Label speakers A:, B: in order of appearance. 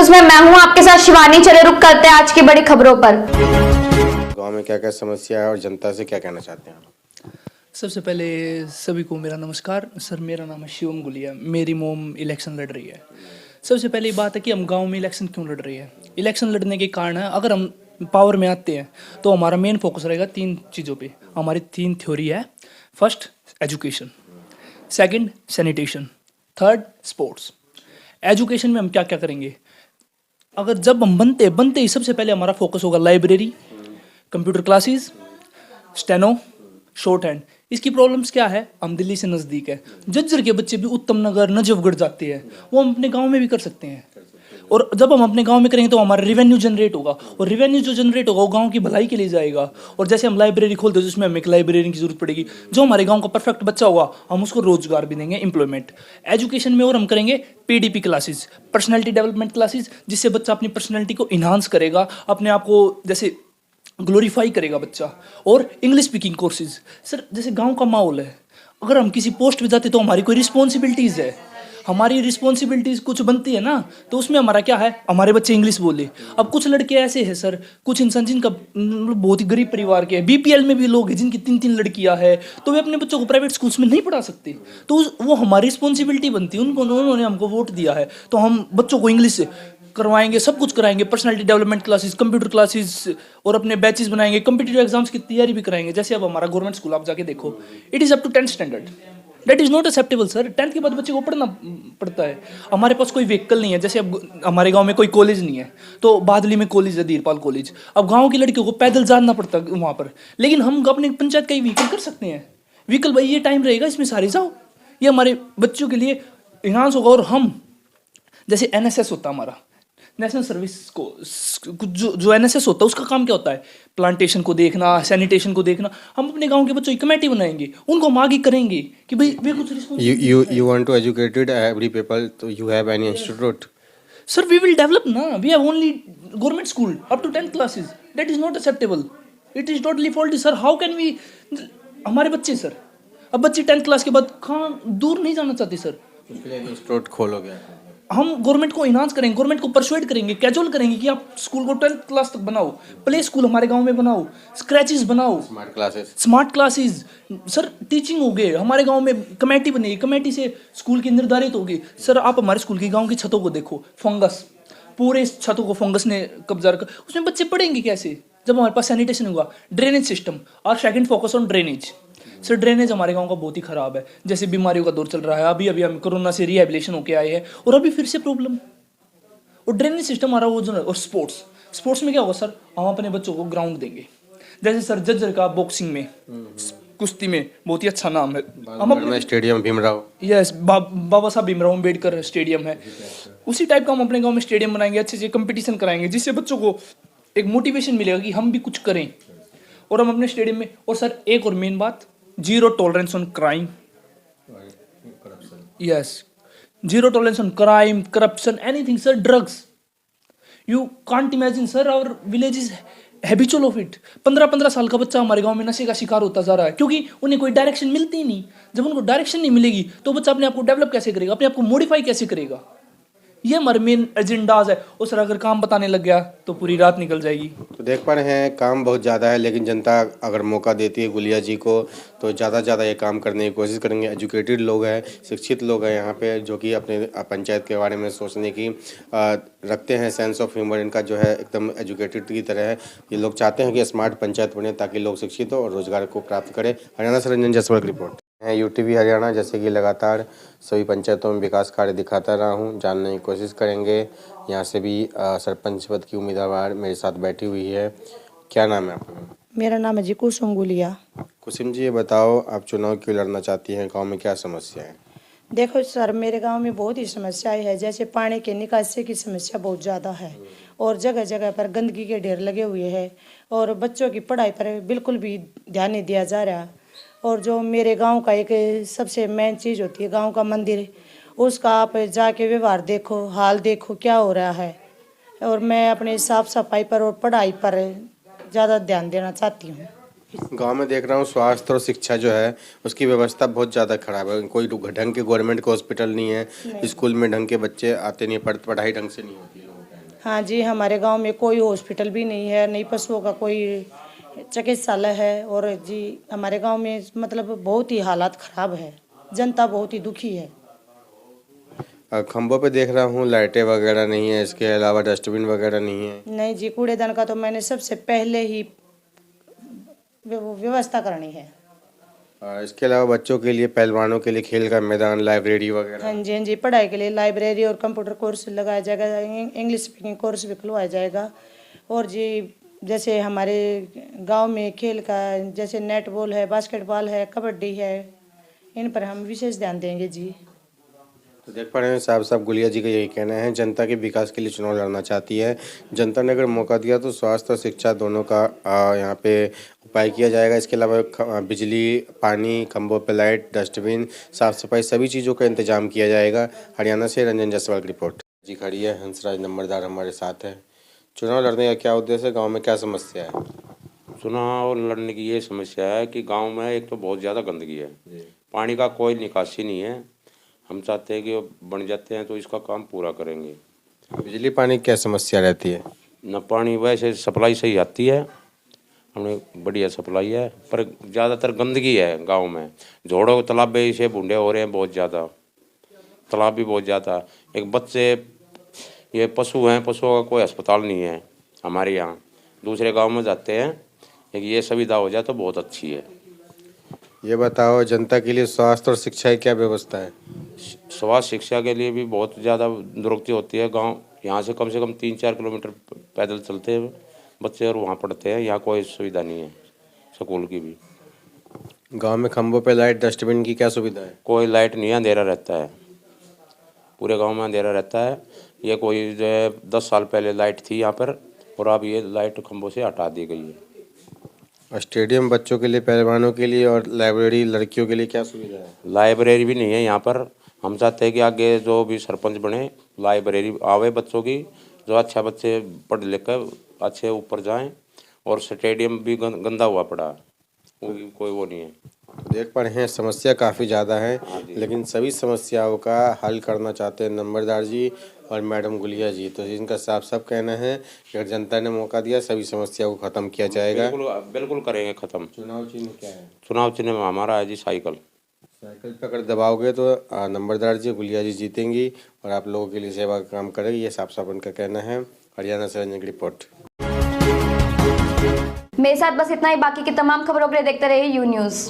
A: News में मैं हूं आपके साथ शिवानी। चले रुक करते हैं आज की बड़ी खबरों पर।
B: गांव में क्या क्या समस्या है और जनता से क्या कहना चाहते हैं आप?
C: सबसे पहले सभी को मेरा नमस्कार सर। मेरा नाम है शिवम गुलिया। मेरी मोम इलेक्शन लड़ रही है। सबसे पहली बात है कि हम गांव में इलेक्शन क्यों लड़ रही है। इलेक्शन लड़ने के कारण है, अगर हम पावर में आते हैं तो हमारा मेन फोकस रहेगा 3 चीज़ों पे। हमारी 3 थ्योरी है। First education, second sanitation, third sports. Education में हम क्या क्या करेंगे, अगर जब हम बनते ही सबसे पहले हमारा फोकस होगा library, computer classes, steno, short hand. इसकी प्रॉब्लम्स क्या है, हम दिल्ली से नज़दीक है, झज्जर के बच्चे भी उत्तम नगर नजफगढ़ जाते हैं, वो हम अपने गांव में भी कर सकते हैं। और जब हम अपने गांव में करेंगे तो हमारा रेवेन्यू जनरेट होगा, और रेवेन्यू जो जनरेट होगा वो गांव की भलाई के लिए जाएगा। और जैसे हम लाइब्रेरी खोलते हैं जिसमें हमें एक लाइब्रेरी की जरूरत पड़ेगी, जो हमारे गांव का परफेक्ट बच्चा होगा हम उसको रोजगार भी देंगे, एम्प्लॉयमेंट। एजुकेशन में और हम करेंगे PDP classes, personality development classes, जिससे बच्चा अपनी पर्सनैलिटी को इन्हांस करेगा, अपने आप को जैसे ग्लोरीफाई करेगा बच्चा। और इंग्लिश स्पीकिंग कोर्सेज। सर जैसे गांव का माहौल है, अगर हम किसी पोस्ट पे जाते तो हमारी कोई रिस्पॉन्सिबिलिटीज़ है, हमारी रिस्पॉन्सिबिलिटीज कुछ बनती है ना, तो उसमें हमारा क्या है, हमारे बच्चे इंग्लिश बोले। अब कुछ लड़के ऐसे हैं सर, कुछ इंसान जिनका बहुत ही गरीब परिवार के, बीपीएल में भी लोग हैं जिनकी 3-3 लड़कियां हैं, तो वे अपने बच्चों को प्राइवेट स्कूल्स में नहीं पढ़ा सकते। तो वो हमारी रिस्पॉन्सिबिलिटी बनती है, उन्होंने हमको वोट दिया है तो हम बच्चों को इंग्लिश से करवाएंगे, सब कुछ कराएंगे। Personality development classes, computer classes, और अपने बैचेस बनाएंगे, कम्पिटिटिव एग्जाम्स की तैयारी भी कराएंगे। जैसे अब हमारा गवर्नमेंट स्कूल आप जाके देखो, it is up to 10th standard. That is not acceptable sir. 10th के बाद बच्चे को पढ़ना पड़ता है। हमारे पास कोई व्हीकल नहीं है, जैसे अब हमारे गांव में कोई कॉलेज नहीं है, तो बादली में कॉलेज है, धीरपाल कॉलेज। अब गांव की लड़कियों को पैदल जाना पड़ता है वहाँ पर, लेकिन हम अपने पंचायत का ही व्हीकल कर सकते हैं। व्हीकल भाई ये टाइम रहेगा, इसमें सारे जाओ, ये हमारे बच्चों के लिए इन्हांस होगा। और हम जैसे एनएसएस होता है हमारा, नेशनल सर्विस को, जो एनएसएस होता है उसका काम क्या होता है, प्लांटेशन को देखना, सैनिटेशन को देखना। हम अपने गांव के बच्चों की कमेटी बनाएंगे, उनको हम आगे करेंगे कि भाई वे कुछ
B: You want to educated every people, so you have any institute?
C: Sir we will develop ना, we have only government school up to 10th classes. That is not acceptable, it is totally faulty sir. How can we, हमारे बच्चे sir, अब बच्चे 10th class के बाद कहाँ दूर नहीं जाना चाहते सर।
B: उसके लिए इंस्टीट्यूट खोलोगे?
C: हम गवर्नमेंट को इन्हांस करेंगे, गवर्नमेंट को परसुएड करेंगे, कैजुअल करेंगे कि आप स्कूल को 10th क्लास तक बनाओ, प्ले स्कूल हमारे गांव में बनाओ, स्क्रैचेस बनाओ, स्मार्ट क्लासेस सर, टीचिंग हो गए। हमारे गांव में कमेटी बनेगी, कमेटी से स्कूल की निर्धारित होगी। सर आप हमारे स्कूल की गांव की छतों को देखो, फंगस, पूरे छतों को फंगस ने कब्जा रखा, उसमें बच्चे पढ़ेंगे कैसे जब हमारे पास सैनिटेशन होगा, ड्रेनेज सिस्टम। और second focus on drainage. Sir drainage हमारे गांव का बहुत ही खराब है, जैसे बीमारियों का दौर चल रहा है, अभी हम कोरोना से रिहेबिलिटेशन होके आए हैं और अभी फिर से प्रॉब्लम। और ड्रेनेज सिस्टम हमारा वो जो, और स्पोर्ट्स में क्या होगा सर, हम अपने बच्चों को ग्राउंड देंगे। जैसे सर झज्जर का बॉक्सिंग में, कुश्ती में बहुत ही अच्छा नाम है, हम अपने
B: स्टेडियम भीमराव,
C: यस बाबा साहब भीमराव अम्बेडकर स्टेडियम है, उसी टाइप का हम अपने गाँव में स्टेडियम बनाएंगे, अच्छे से कंपटीशन कराएंगे, जिससे बच्चों को एक मोटिवेशन मिलेगा कि हम भी कुछ करें। और हम अपने स्टेडियम में, और सर एक और मेन बात, zero tolerance on crime, yes, zero tolerance on crime, corruption, anything sir, drugs. You can't imagine sir, our village is habitual of it. 15-15 साल का बच्चा हमारे गांव में नशे का शिकार होता जा रहा है, क्योंकि उन्हें कोई डायरेक्शन मिलती ही नहीं। जब उनको डायरेक्शन नहीं मिलेगी तो बच्चा अपने आप को डेवलप कैसे करेगा, अपने आप को मॉडिफाई कैसे करेगा। ये हमारे मेन एजेंडाज है। और सर अगर काम बताने लग गया तो पूरी रात निकल जाएगी।
B: तो देख पा रहे हैं काम बहुत ज़्यादा है, लेकिन जनता अगर मौका देती है गुलिया जी को तो ज़्यादा से ज़्यादा ये काम करने की कोशिश करेंगे। एजुकेटेड लोग हैं, शिक्षित लोग हैं यहाँ पे, जो कि अपने पंचायत के बारे में सोचने की रखते हैं, सेंस ऑफ ह्यूमर इनका जो है एकदम एजुकेटेड की तरह है। ये लोग चाहते हैं कि स्मार्ट पंचायत बने ताकि लोग शिक्षित हो और रोजगार को प्राप्त करें। हरियाणा से रंजन जायसवाल की रिपोर्ट है, यूटीवी हरियाणा। जैसे कि लगातार सभी पंचायतों में विकास कार्य दिखाता रहा हूँ, जानने की कोशिश करेंगे। यहाँ से भी सरपंच पद की उम्मीदवार मेरे साथ बैठी हुई है। क्या नाम है आपका?
D: मेरा नाम है जी कुसुम गुलिया।
B: कुसुम जी, ये बताओ आप चुनाव क्यों लड़ना चाहती हैं, गांव में क्या समस्या है?
D: देखो सर, मेरे गांव में बहुत ही समस्याएं है, जैसे पानी के निकासी की समस्या बहुत ज़्यादा है, और जगह जगह पर गंदगी के ढेर लगे हुए हैं, और बच्चों की पढ़ाई पर बिल्कुल भी ध्यान नहीं दिया जा रहा। और जो मेरे गांव का एक सबसे मेन चीज़ होती है गांव का मंदिर, उसका आप जाके व्यवहार देखो, हाल देखो क्या हो रहा है। और मैं अपने साफ सफाई पर और पढ़ाई पर ज़्यादा ध्यान देना चाहती हूँ।
B: गांव में देख रहा हूँ स्वास्थ्य और शिक्षा जो है उसकी व्यवस्था बहुत ज़्यादा खराब है। कोई ढंग के गवर्नमेंट के हॉस्पिटल नहीं है, स्कूल में ढंग के बच्चे आते नहीं, पढ़ाई ढंग से नहीं होती है।
D: हाँ जी, हमारे गांव में कोई हॉस्पिटल भी नहीं है, नहीं पशुओं का कोई चिकित्सालय है। और जी हमारे गांव में मतलब बहुत ही हालात खराब है, जनता बहुत ही दुखी है।
B: खंभों पे देख रहा हूँ लाइटें वगैरह नहीं है, इसके अलावा डस्टबिन वगैरह नहीं है।
D: नहीं जी, कूड़ेदान का तो मैंने सबसे पहले ही व्यवस्था करनी है।
B: इसके अलावा बच्चों के लिए, पहलवानों के लिए खेल का मैदान, लाइब्रेरी वगैरह।
D: हाँ जी, हाँ जी, पढ़ाई के लिए लाइब्रेरी और कंप्यूटर कोर्स लगाया जाएगा, इंग्लिश स्पीकिंग कोर्स भी खुलवाया जाएगा। और जी जैसे हमारे गांव में खेल का जैसे नेट बॉल है, बास्केटबॉल है, कबड्डी है, इन पर हम विशेष ध्यान देंगे जी।
B: तो देख पा रहे हैं साहब साहब गुलिया जी का यही कहना है, जनता के विकास के लिए चुनाव लड़ना चाहती है। जनता ने अगर मौका दिया तो स्वास्थ्य और शिक्षा दोनों का यहाँ पे उपाय किया जाएगा। इसके अलावा बिजली, पानी, खंभों पे लाइट, डस्टबिन, साफ सफाई, सभी चीज़ों का इंतजाम किया जाएगा। हरियाणा से रंजन जायसवाल की रिपोर्ट। जी खड़ी है हंसराज नंबरदार हमारे साथ है। चुनाव लड़ने का क्या उद्देश्य है, गाँव में क्या समस्या है?
E: चुनाव लड़ने की ये समस्या है कि गांव में एक तो बहुत ज़्यादा गंदगी है, पानी का कोई निकासी नहीं है। हम चाहते हैं कि वो बन जाते हैं तो इसका काम पूरा करेंगे।
B: बिजली पानी की क्या समस्या रहती है?
E: न पानी वैसे सप्लाई सही आती है, हमने बढ़िया सप्लाई है, पर ज़्यादातर गंदगी है गांव में। झोड़ों तालाबे से बूढ़े हो रहे हैं बहुत ज़्यादा, तालाब भी बहुत ज़्यादा। एक बच्चे ये पशु हैं, पशुओं का कोई अस्पताल नहीं है हमारे यहाँ, दूसरे गांव में जाते हैं। एक ये सुविधा हो जाए तो बहुत अच्छी है।
B: ये बताओ जनता के लिए स्वास्थ्य और शिक्षा की क्या व्यवस्था है?
E: स्वास्थ्य शिक्षा के लिए भी बहुत ज़्यादा दुर्गति होती है। गांव यहाँ से कम 3-4 किलोमीटर पैदल चलते हैं बच्चे और वहाँ पढ़ते हैं। यहाँ कोई सुविधा नहीं है स्कूल की भी।
B: गांव में खंभों पे लाइट, डस्टबिन की क्या सुविधा है?
E: कोई लाइट नहीं है, अंधेरा रहता है, पूरे गांव में अंधेरा रहता है। ये कोई जो है 10 साल पहले लाइट थी यहाँ पर, और अब ये लाइट खंभों से हटा दी गई है।
B: स्टेडियम बच्चों के लिए, पहलवानों के लिए, और लाइब्रेरी लड़कियों के लिए क्या सुविधा है?
E: लाइब्रेरी भी नहीं है यहाँ पर। हम चाहते हैं कि आगे जो भी सरपंच बने लाइब्रेरी आवे बच्चों की, जो अच्छा बच्चे पढ़ लिख कर अच्छे ऊपर जाएं। और स्टेडियम भी गंदा हुआ पड़ा, वो भी कोई वो नहीं है।
B: देख पा रहे हैं समस्या काफ़ी ज़्यादा है, लेकिन सभी समस्याओं का हल करना चाहते हैं नंबरदार जी और मैडम गुलिया जी। तो इनका साफ साफ कहना है कि अगर जनता ने मौका दिया सभी समस्याओं को ख़त्म किया जाएगा।
E: बिल्कुल करेंगे ख़त्म।
B: चुनाव चिन्ह क्या है?
E: चुनाव चिन्ह में हमारा है जी साइकिल।
B: साइकिल पर अगर दबाओगे तो नंबरदार जी गुलिया जी जीतेंगी और आप लोगों के लिए सेवा का काम करेगी। ये साफ साफ उनका कहना है। हरियाणा से रंजन की रिपोर्ट।
A: मेरे साथ बस इतना ही। बाकी की तमाम खबरों के लिए देखते रहिए यू न्यूज़।